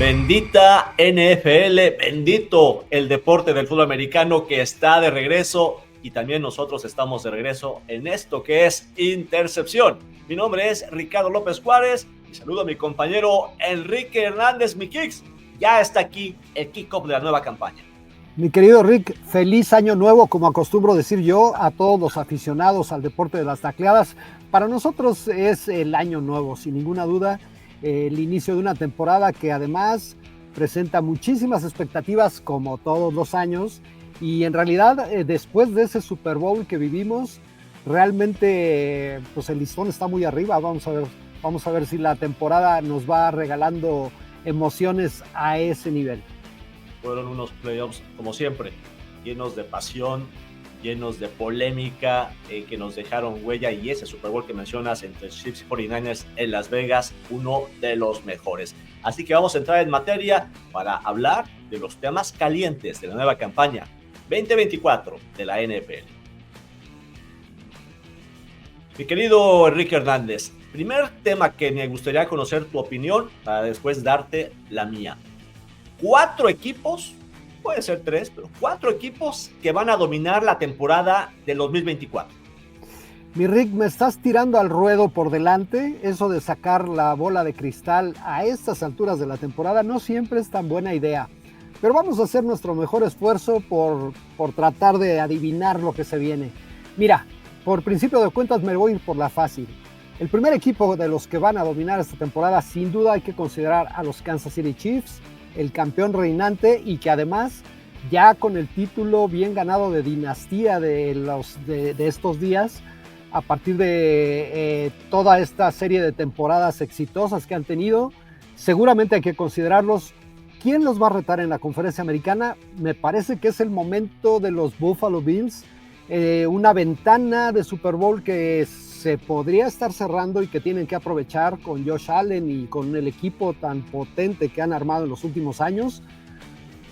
Bendita NFL, bendito el deporte del fútbol americano que está de regreso y también nosotros estamos de regreso en esto que es Intercepción. Mi nombre es Ricardo López Juárez y saludo a mi compañero Enrique Hernández, mi Kicks. Ya está aquí el kickoff de la nueva campaña. Mi querido Rick, feliz año nuevo, como acostumbro decir yo, a todos los aficionados al deporte de las tacleadas. Para nosotros es el año nuevo, sin ninguna duda. El inicio de una temporada que además presenta muchísimas expectativas como todos los años y en realidad después de ese Super Bowl que vivimos realmente pues el listón está muy arriba. Vamos a ver si la temporada nos va regalando emociones a ese nivel. Fueron unos playoffs como siempre llenos de pasión, llenos de polémica, que nos dejaron huella, y ese Super Bowl que mencionas entre Chiefs y 49ers en Las Vegas, uno de los mejores. Así que vamos a entrar en materia para hablar de los temas calientes de la nueva campaña 2024 de la NFL. Mi querido Enrique Hernández, primer tema que me gustaría conocer tu opinión para después darte la mía. 4 equipos, puede ser 3, pero 4 equipos que van a dominar la temporada del 2024. Mi Rick, me estás tirando al ruedo por delante. Eso de sacar la bola de cristal a estas alturas de la temporada no siempre es tan buena idea. Pero vamos a hacer nuestro mejor esfuerzo por tratar de adivinar lo que se viene. Mira, por principio de cuentas me voy a ir por la fácil. El primer equipo de los que van a dominar esta temporada, sin duda hay que considerar a los Kansas City Chiefs, el campeón reinante y que además ya con el título bien ganado de dinastía de estos días, a partir de toda esta serie de temporadas exitosas que han tenido, seguramente hay que considerarlos. ¿Quién los va a retar en la conferencia americana? Me parece que es el momento de los Buffalo Bills, una ventana de Super Bowl que se podría estar cerrando y que tienen que aprovechar con Josh Allen y con el equipo tan potente que han armado en los últimos años.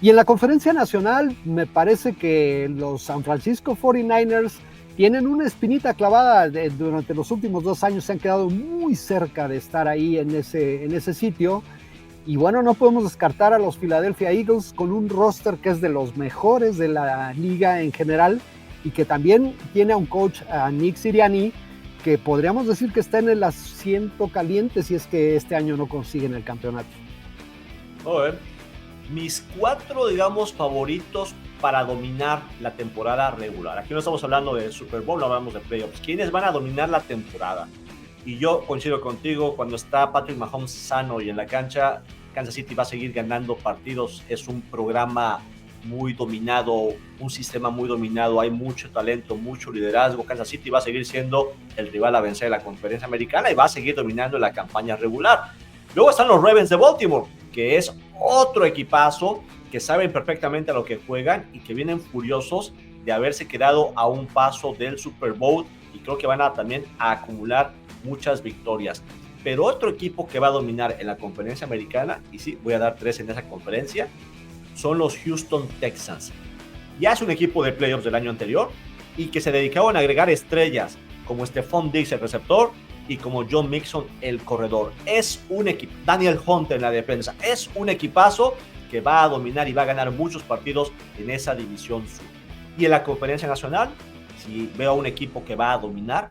Y en la conferencia nacional me parece que los San Francisco 49ers tienen una espinita clavada durante los últimos 2 años, se han quedado muy cerca de estar ahí en ese sitio. Y bueno, no podemos descartar a los Philadelphia Eagles con un roster que es de los mejores de la liga en general y que también tiene a un coach, a Nick Sirianni, que podríamos decir que está en el asiento caliente si es que este año no consiguen el campeonato. Mis 4, digamos, favoritos para dominar la temporada regular. Aquí no estamos hablando de Super Bowl, no hablamos de playoffs. ¿Quiénes van a dominar la temporada? Y yo coincido contigo, cuando está Patrick Mahomes sano y en la cancha, Kansas City va a seguir ganando partidos. Es un programa muy dominado, un sistema muy dominado, hay mucho talento, mucho liderazgo. Kansas City va a seguir siendo el rival a vencer en la conferencia americana y va a seguir dominando la campaña regular. Luego están los Ravens de Baltimore, que es otro equipazo que saben perfectamente a lo que juegan y que vienen furiosos de haberse quedado a un paso del Super Bowl y creo que van a también a acumular muchas victorias. Pero otro equipo que va a dominar en la conferencia americana, y sí, voy a dar 3 en esa conferencia, son los Houston Texans. Ya es un equipo de playoffs del año anterior y que se dedicaban a agregar estrellas como Stephon Diggs, el receptor, y como John Mixon, el corredor. Es un equipo, Daniel Hunter en la defensa, es un equipazo que va a dominar y va a ganar muchos partidos en esa división sur. Y en la conferencia nacional, si veo a un equipo que va a dominar,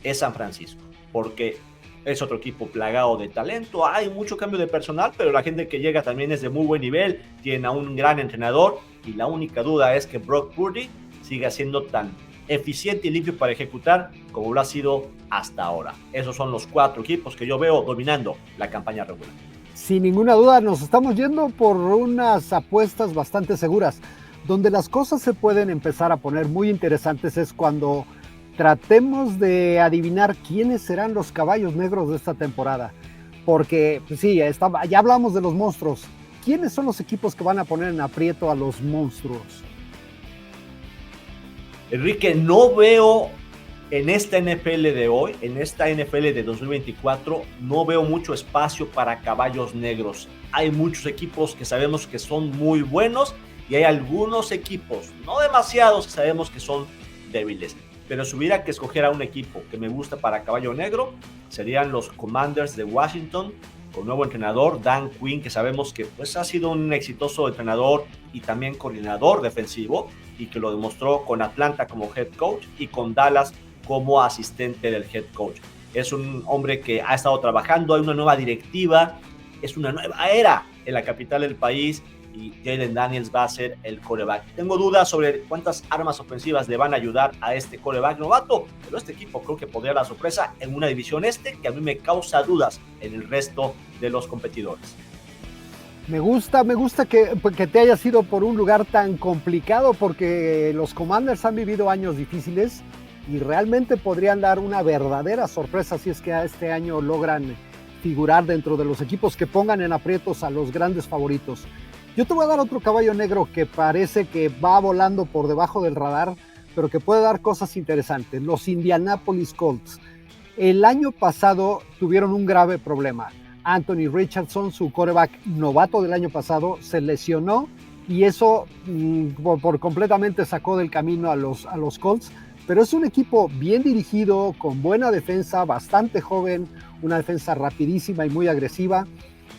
es San Francisco, porque es otro equipo plagado de talento, hay mucho cambio de personal, pero la gente que llega también es de muy buen nivel, tiene a un gran entrenador y la única duda es que Brock Purdy siga siendo tan eficiente y limpio para ejecutar como lo ha sido hasta ahora. Esos son los 4 equipos que yo veo dominando la campaña regular. Sin ninguna duda nos estamos yendo por unas apuestas bastante seguras. Donde las cosas se pueden empezar a poner muy interesantes es cuando tratemos de adivinar quiénes serán los caballos negros de esta temporada. Porque, pues sí, ya hablamos de los monstruos. ¿Quiénes son los equipos que van a poner en aprieto a los monstruos? Enrique, no veo en esta NFL de hoy, en esta NFL de 2024, no veo mucho espacio para caballos negros. Hay muchos equipos que sabemos que son muy buenos y hay algunos equipos, no demasiados, que sabemos que son débiles. pero si hubiera que escoger a un equipo que me gusta para caballo negro, serían los Commanders de Washington, con nuevo entrenador, Dan Quinn, que sabemos que pues, ha sido un exitoso entrenador y también coordinador defensivo, y que lo demostró con Atlanta como head coach y con Dallas como asistente del head coach. Es un hombre que ha estado trabajando, hay una nueva directiva, es una nueva era en la capital del país, y Jalen Daniels va a ser el quarterback. Tengo dudas sobre cuántas armas ofensivas le van a ayudar a este quarterback novato, pero este equipo creo que podría dar la sorpresa en una división que a mí me causa dudas en el resto de los competidores. Me gusta que te hayas ido por un lugar tan complicado, porque los Commanders han vivido años difíciles y realmente podrían dar una verdadera sorpresa si es que este año logran figurar dentro de los equipos que pongan en aprietos a los grandes favoritos. Yo te voy a dar otro caballo negro que parece que va volando por debajo del radar, pero que puede dar cosas interesantes. Los Indianapolis Colts. El año pasado tuvieron un grave problema. Anthony Richardson, su quarterback novato del año pasado, se lesionó y eso por completamente sacó del camino a los Colts. Pero es un equipo bien dirigido, con buena defensa, bastante joven, una defensa rapidísima y muy agresiva.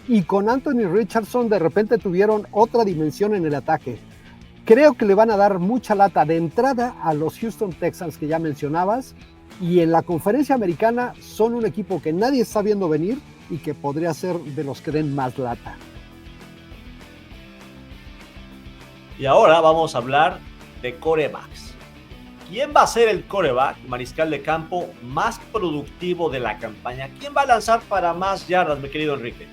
Y con Anthony Richardson de repente tuvieron otra dimensión en el ataque. Creo que le van a dar mucha lata de entrada a los Houston Texans que ya mencionabas, y en la conferencia americana son un equipo que nadie está viendo venir y que podría ser de los que den más lata. Y ahora vamos a hablar de quarterbacks. ¿Quién va a ser el quarterback, mariscal de campo, más productivo de la campaña? ¿Quién va a lanzar para más yardas, mi querido Enrique?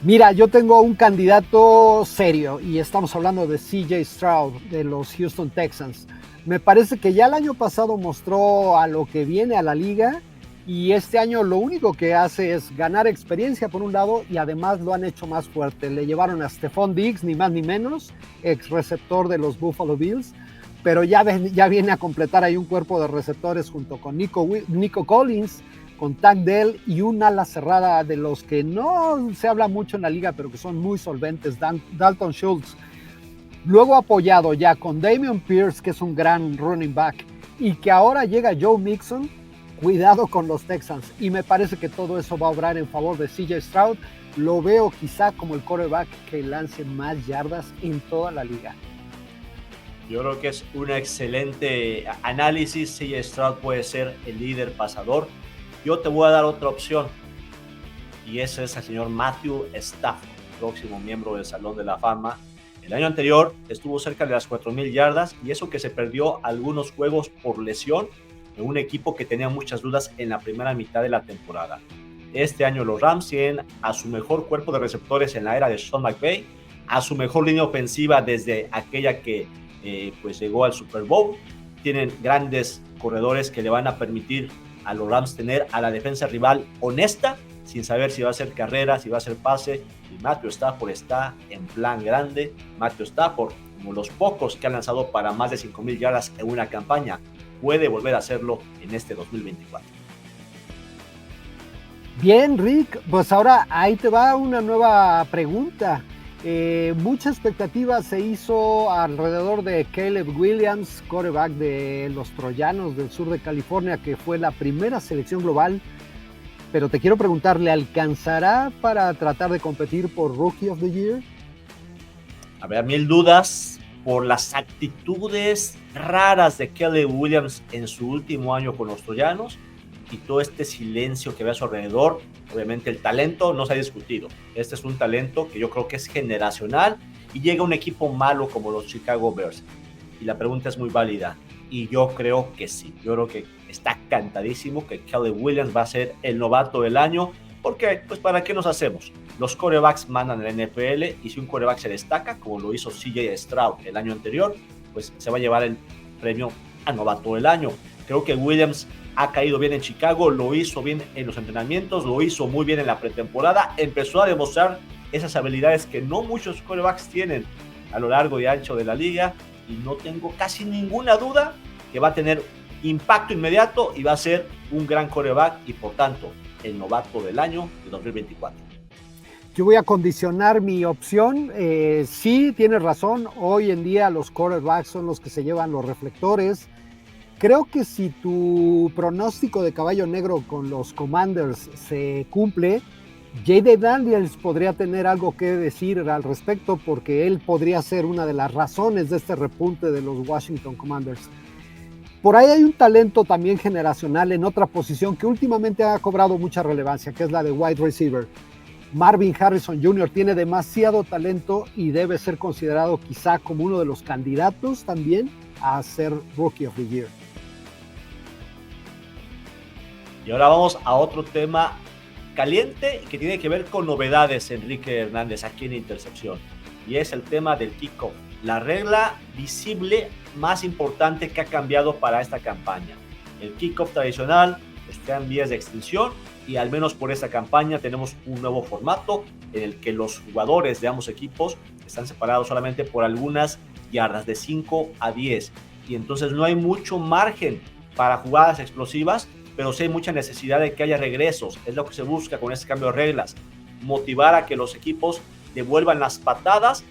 Mira, yo tengo un candidato serio y estamos hablando de CJ Stroud de los Houston Texans. Me parece que ya el año pasado mostró a lo que viene a la liga, y este año lo único que hace es ganar experiencia por un lado, y además lo han hecho más fuerte. Le llevaron a Stephon Diggs, ni más ni menos, ex receptor de los Buffalo Bills, pero ya viene a completar ahí un cuerpo de receptores junto con Nico Collins, con Tank Dell y un ala cerrada de los que no se habla mucho en la liga, pero que son muy solventes, Dalton Schultz. Luego apoyado ya con Dameon Pierce, que es un gran running back, y que ahora llega Joe Mixon. Cuidado con los Texans, y me parece que todo eso va a obrar en favor de CJ Stroud. Lo veo quizá como el quarterback que lance más yardas en toda la liga. Yo creo que es un excelente análisis. CJ Stroud puede ser el líder pasador. Yo te voy a dar otra opción, y ese es el señor Matthew Stafford, próximo miembro del Salón de la Fama. El año anterior estuvo cerca de las 4,000 yardas, y eso que se perdió algunos juegos por lesión en un equipo que tenía muchas dudas en la primera mitad de la temporada. Este año los Rams tienen a su mejor cuerpo de receptores en la era de Sean McVay, a su mejor línea ofensiva desde aquella que pues llegó al Super Bowl. Tienen grandes corredores que le van a permitir a los Rams tener a la defensa rival honesta, sin saber si va a ser carrera, si va a ser pase, y Matthew Stafford está en plan grande. Matthew Stafford, como los pocos que han lanzado para más de 5,000 yardas en una campaña, puede volver a hacerlo en este 2024. Bien, Rick, pues ahora ahí te va una nueva pregunta. Mucha expectativa se hizo alrededor de Caleb Williams, quarterback de los Troyanos del sur de California, que fue la primera selección global. Pero te quiero preguntar, ¿le alcanzará para tratar de competir por Rookie of the Year? A ver, 1000 dudas por las actitudes raras de Caleb Williams en su último año con los Troyanos, y todo este silencio que ve a su alrededor. Obviamente el talento no se ha discutido. Este es un talento que yo creo que es generacional, y llega un equipo malo como los Chicago Bears. Y la pregunta es muy válida, y yo creo que sí. Yo creo que está cantadísimo que Caleb Williams va a ser el novato del año, porque pues ¿para qué nos hacemos? Los quarterbacks mandan en la NFL, y si un quarterback se destaca, como lo hizo CJ Stroud el año anterior, pues se va a llevar el premio a novato del año. Creo que Williams ha caído bien en Chicago, lo hizo bien en los entrenamientos, lo hizo muy bien en la pretemporada, empezó a demostrar esas habilidades que no muchos quarterbacks tienen a lo largo y ancho de la liga, y no tengo casi ninguna duda que va a tener impacto inmediato y va a ser un gran quarterback, y por tanto el novato del año de 2024. Yo voy a condicionar mi opción. Sí, tienes razón, hoy en día los quarterbacks son los que se llevan los reflectores, Creo que si tu pronóstico de caballo negro con los Commanders se cumple, J.D. Daniels podría tener algo que decir al respecto, porque él podría ser una de las razones de este repunte de los Washington Commanders. Por ahí hay un talento también generacional en otra posición que últimamente ha cobrado mucha relevancia, que es la de wide receiver. Marvin Harrison Jr. tiene demasiado talento y debe ser considerado quizá como uno de los candidatos también a ser Rookie of the Year. Y ahora vamos a otro tema caliente que tiene que ver con novedades, Enrique Hernández, aquí en Intercepción. Y es el tema del kickoff, la regla visible más importante que ha cambiado para esta campaña. El kickoff tradicional está en vías de extinción y al menos por esta campaña tenemos un nuevo formato en el que los jugadores de ambos equipos están separados solamente por algunas yardas, de 5 a 10. Y entonces no hay mucho margen para jugadas explosivas, pero sí hay mucha necesidad de que haya regresos. Es lo que se busca con este cambio de reglas, motivar a que los equipos devuelvan las patadas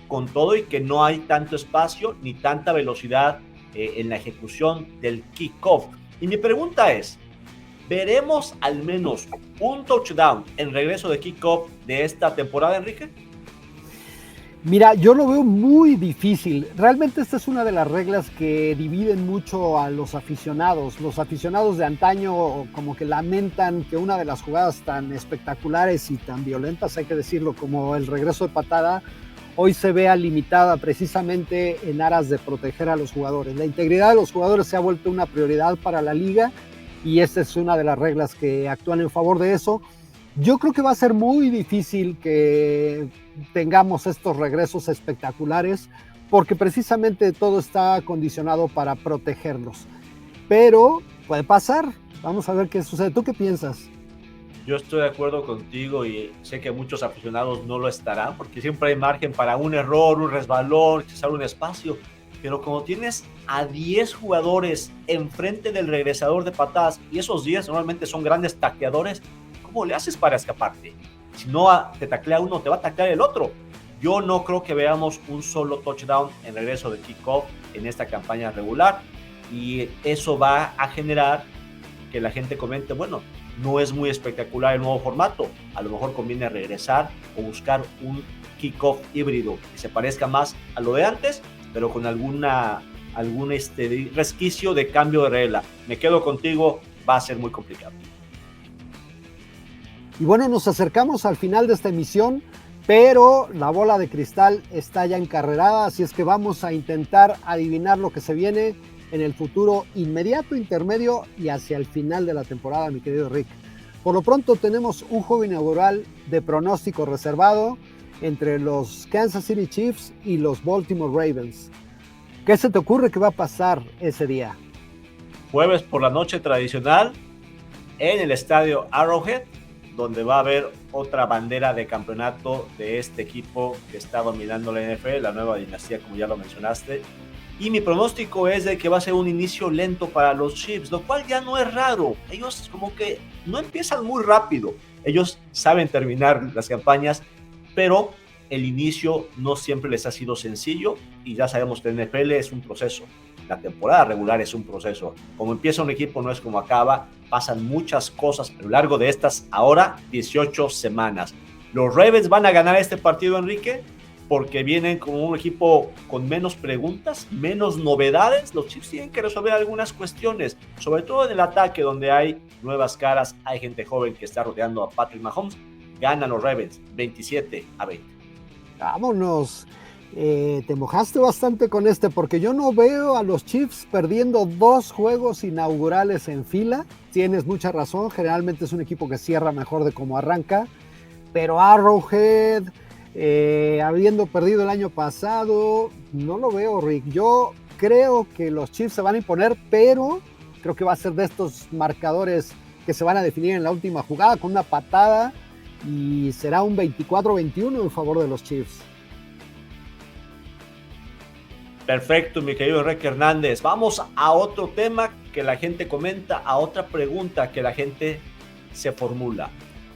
con todo y que no hay tanto espacio ni tanta velocidad en la ejecución del kickoff. Y mi pregunta es, ¿veremos al menos un touchdown en regreso de kickoff de esta temporada, Enrique? Mira, yo lo veo muy difícil. Realmente esta es una de las reglas que dividen mucho a los aficionados. Los aficionados de antaño como que lamentan que una de las jugadas tan espectaculares y tan violentas, hay que decirlo, como el regreso de patada, hoy se vea limitada precisamente en aras de proteger a los jugadores. La integridad de los jugadores se ha vuelto una prioridad para la liga y esta es una de las reglas que actúan en favor de eso. Yo creo que va a ser muy difícil que tengamos estos regresos espectaculares porque precisamente todo está condicionado para protegerlos. Pero puede pasar. Vamos a ver qué sucede. ¿Tú qué piensas? Yo estoy de acuerdo contigo y sé que muchos aficionados no lo estarán porque siempre hay margen para un error, un resbalón, quizás un espacio. Pero como tienes a 10 jugadores enfrente del regresador de patadas y esos 10 normalmente son grandes tacleadores, ¿cómo le haces para escaparte? Si no te taclea uno, te va a taclear el otro. Yo no creo que veamos un solo touchdown en regreso de kickoff en esta campaña regular y eso va a generar que la gente comente, bueno, no es muy espectacular el nuevo formato, a lo mejor conviene regresar o buscar un kickoff híbrido que se parezca más a lo de antes, pero con algún resquicio de cambio de regla. Me quedo contigo, va a ser muy complicado. Y bueno, nos acercamos al final de esta emisión, pero la bola de cristal está ya encarrerada, así es que vamos a intentar adivinar lo que se viene en el futuro inmediato, intermedio y hacia el final de la temporada, mi querido Rick. Por lo pronto tenemos un juego inaugural de pronóstico reservado entre los Kansas City Chiefs y los Baltimore Ravens. ¿Qué se te ocurre que va a pasar ese día? Jueves por la noche tradicional en el estadio Arrowhead, donde va a haber otra bandera de campeonato de este equipo que está dominando la NFL, la nueva dinastía, como ya lo mencionaste. Y mi pronóstico es de que va a ser un inicio lento para los Chiefs, lo cual ya no es raro. Ellos como que no empiezan muy rápido. Ellos saben terminar las campañas, pero el inicio no siempre les ha sido sencillo y ya sabemos que el NFL es un proceso. La temporada regular es un proceso. Como empieza un equipo no es como acaba. Pasan muchas cosas a lo largo de estas ahora 18 semanas. Los Ravens van a ganar este partido, Enrique, porque vienen como un equipo con menos preguntas, menos novedades. Los Chiefs tienen que resolver algunas cuestiones, sobre todo en el ataque donde hay nuevas caras, hay gente joven que está rodeando a Patrick Mahomes. Ganan los Ravens 27-20. Vámonos. Te mojaste bastante con porque yo no veo a los Chiefs perdiendo 2 juegos inaugurales en fila. Tienes mucha razón, generalmente es un equipo que cierra mejor de cómo arranca, pero Arrowhead, habiendo perdido el año pasado, no lo veo, Rick. Yo creo que los Chiefs se van a imponer, pero creo que va a ser de estos marcadores que se van a definir en la última jugada con una patada y será un 24-21 en favor de los Chiefs. Perfecto, mi querido Enrique Hernández. Vamos a otro tema que la gente comenta, a otra pregunta que la gente se formula.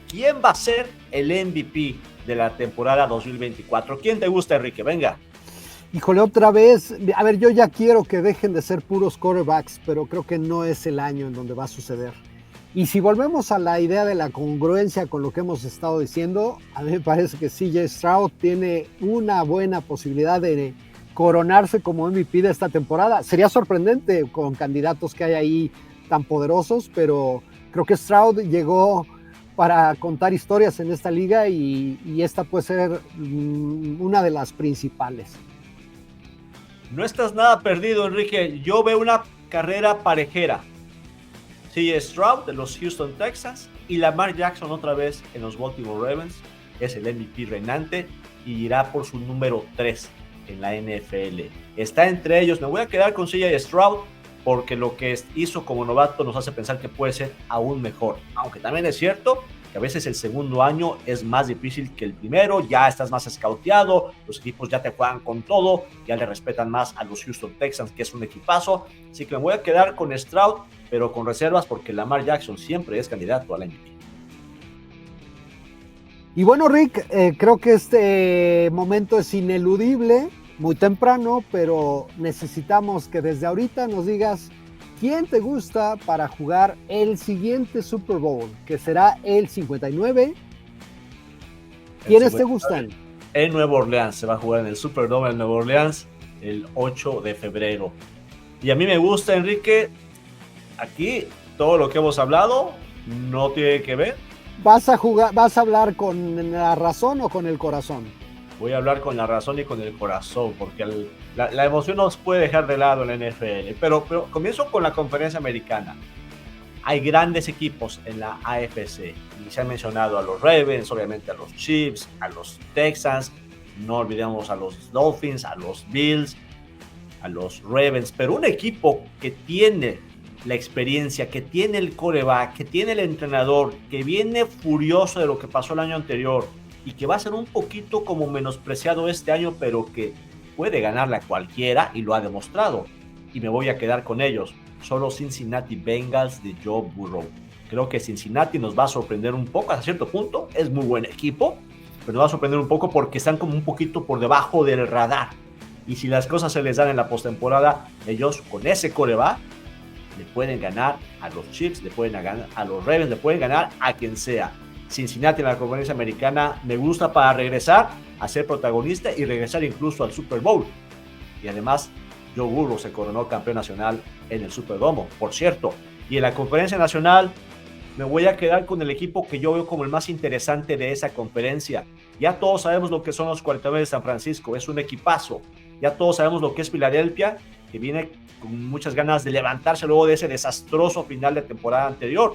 ¿Quién va a ser el MVP de la temporada 2024? ¿Quién te gusta, Enrique? Venga. Híjole, otra vez, a ver, yo ya quiero que dejen de ser puros quarterbacks, pero creo que no es el año en donde va a suceder. Y si volvemos a la idea de la congruencia con lo que hemos estado diciendo, a mí me parece que CJ Stroud tiene una buena posibilidad de coronarse como MVP de esta temporada. Sería sorprendente con candidatos que hay ahí tan poderosos, pero creo que Stroud llegó para contar historias en esta liga y esta puede ser una de las principales. No estás nada perdido, Enrique. Yo veo una carrera parejera. CJ Stroud de los Houston Texans y Lamar Jackson otra vez en los Baltimore Ravens. Es el MVP reinante y irá por su número 3 en la NFL. Está entre ellos. Me voy a quedar con CJ Stroud porque lo que hizo como novato nos hace pensar que puede ser aún mejor. Aunque también es cierto que a veces el segundo año es más difícil que el primero, ya estás más escauteado, los equipos ya te juegan con todo, ya le respetan más a los Houston Texans, que es un equipazo, así que me voy a quedar con Stroud, pero con reservas porque Lamar Jackson siempre es candidato al MVP. Y bueno, Rick, creo que este momento es ineludible, muy temprano, pero necesitamos que desde ahorita nos digas ¿quién te gusta para jugar el siguiente Super Bowl? Que será el 59. ¿Quiénes te gustan? En Nueva Orleans, se va a jugar en el Superdome en Nueva Orleans el 8 de febrero. Y a mí me gusta, Enrique, aquí todo lo que hemos hablado no tiene que ver. ¿Vas a hablar con la razón o con el corazón? Voy a hablar con la razón y con el corazón, porque la emoción nos puede dejar de lado en la NFL. Pero comienzo con la conferencia americana. Hay grandes equipos en la AFC. Y se han mencionado a los Ravens, obviamente a los Chiefs, a los Texans. No olvidemos a los Dolphins, a los Bills, a los Ravens. Pero un equipo que tiene la experiencia, que tiene el quarterback, que tiene el entrenador, que viene furioso de lo que pasó el año anterior, y que va a ser un poquito como menospreciado este año, pero que puede ganarle a cualquiera y lo ha demostrado. Y me voy a quedar con ellos. Son los Cincinnati Bengals de Joe Burrow. Creo que Cincinnati nos va a sorprender un poco, hasta cierto punto. Es muy buen equipo, pero nos va a sorprender un poco porque están como un poquito por debajo del radar. Y si las cosas se les dan en la postemporada, ellos con ese quarterback le pueden ganar a los Chiefs, le pueden ganar a los Ravens, le pueden ganar a quien sea. Cincinnati en la conferencia americana me gusta para regresar a ser protagonista y regresar incluso al Super Bowl. Y además, Joe Burrow se coronó campeón nacional en el Superdome, por cierto. Y en la conferencia nacional me voy a quedar con el equipo que yo veo como el más interesante de esa conferencia. Ya todos sabemos lo que son los 49 de San Francisco, es un equipazo. Ya todos sabemos lo que es Filadelfia, que viene con muchas ganas de levantarse luego de ese desastroso final de temporada anterior.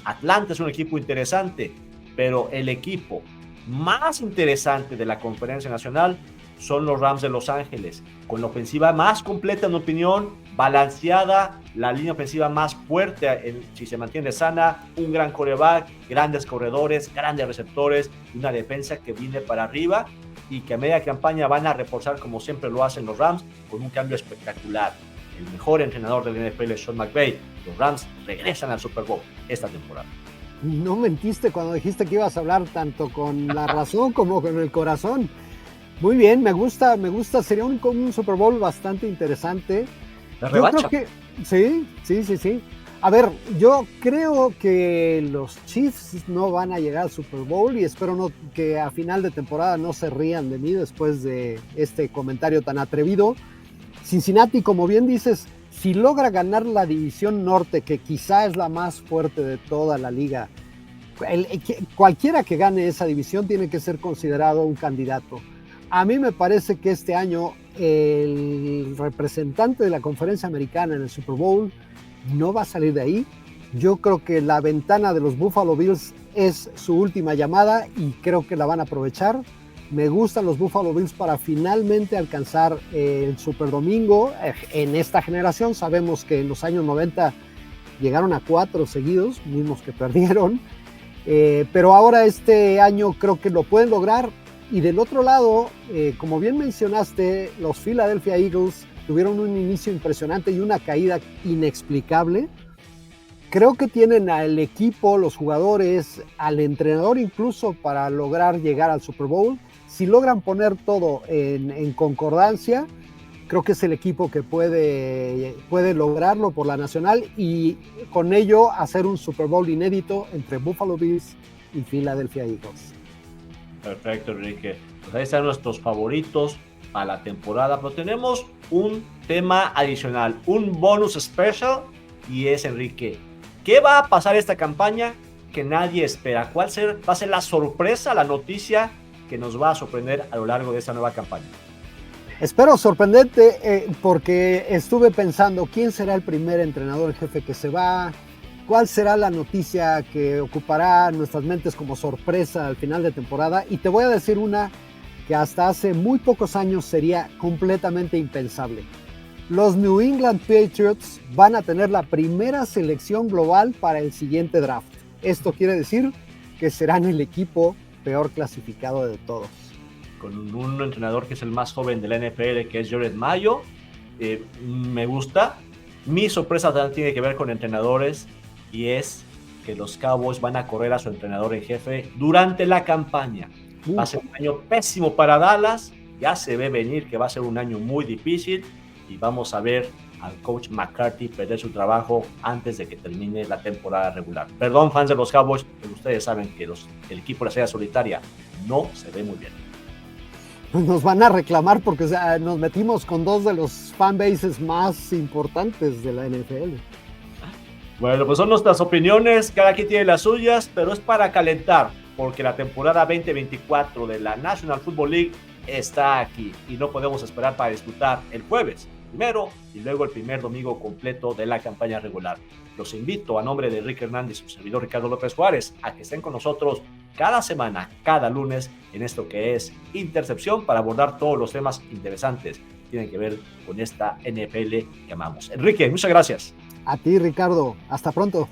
Atlanta es un equipo interesante, pero el equipo más interesante de la conferencia nacional son los Rams de Los Ángeles, con la ofensiva más completa en mi opinión, balanceada, la línea ofensiva más fuerte si se mantiene sana, un gran quarterback, grandes corredores, grandes receptores, una defensa que viene para arriba y que a media campaña van a reforzar como siempre lo hacen los Rams con un cambio espectacular. El mejor entrenador del NFL, Sean McVay. Los Rams regresan al Super Bowl esta temporada. No mentiste cuando dijiste que ibas a hablar tanto con la razón como con el corazón. Muy bien, me gusta, sería un Super Bowl bastante interesante. La revancha. Yo creo que sí. A ver, yo creo que los Chiefs no van a llegar al Super Bowl y espero que a final de temporada no se rían de mí después de este comentario tan atrevido. Cincinnati, como bien dices, si logra ganar la división norte, que quizá es la más fuerte de toda la liga, cualquiera que gane esa división tiene que ser considerado un candidato. A mí me parece que este año el representante de la conferencia americana en el Super Bowl no va a salir de ahí. Yo creo que la ventana de los Buffalo Bills es su última llamada y creo que la van a aprovechar. Me gustan los Buffalo Bills para finalmente alcanzar el Super Domingo. En esta generación sabemos que en los años 90 llegaron a 4 seguidos, mismos que perdieron. Pero ahora este año creo que lo pueden lograr. Y del otro lado, como bien mencionaste, los Philadelphia Eagles tuvieron un inicio impresionante y una caída inexplicable. Creo que tienen al equipo, los jugadores, al entrenador incluso para lograr llegar al Super Bowl. Si logran poner todo en concordancia, creo que es el equipo que puede lograrlo por la nacional y con ello hacer un Super Bowl inédito entre Buffalo Bills y Philadelphia Eagles. Perfecto, Enrique. Pues ahí están nuestros favoritos para la temporada, pero tenemos un tema adicional, un bonus special, y es, Enrique, ¿qué va a pasar esta campaña que nadie espera? ¿Cuál va a ser la sorpresa, la noticia que nos va a sorprender a lo largo de esta nueva campaña? Espero sorprenderte porque estuve pensando quién será el primer entrenador en jefe que se va, cuál será la noticia que ocupará nuestras mentes como sorpresa al final de temporada, y te voy a decir una que hasta hace muy pocos años sería completamente impensable. Los New England Patriots van a tener la primera selección global para el siguiente draft. Esto quiere decir que serán el equipo peor clasificado de todos. Con un entrenador que es el más joven de la NFL, que es Jared Mayo, me gusta. Mi sorpresa también tiene que ver con entrenadores, y es que los Cowboys van a correr a su entrenador en jefe durante la campaña. Va a ser un año pésimo para Dallas, ya se ve venir que va a ser un año muy difícil, y vamos a ver al coach McCarthy perder su trabajo antes de que termine la temporada regular. Perdón, fans de los Cowboys, pero ustedes saben que el equipo de la serie solitaria no se ve muy bien. Nos van a reclamar porque nos metimos con dos de los fanbases más importantes de la NFL. Bueno, pues son nuestras opiniones, cada quien tiene las suyas, pero es para calentar, porque la temporada 2024 de la National Football League está aquí y no podemos esperar para disfrutar el jueves primero y luego el primer domingo completo de la campaña regular. Los invito a nombre de Enrique Hernández y su servidor Ricardo López Juárez a que estén con nosotros cada semana, cada lunes, en esto que es Intercepción, para abordar todos los temas interesantes que tienen que ver con esta NFL que amamos. Enrique, muchas gracias. A ti, Ricardo. Hasta pronto.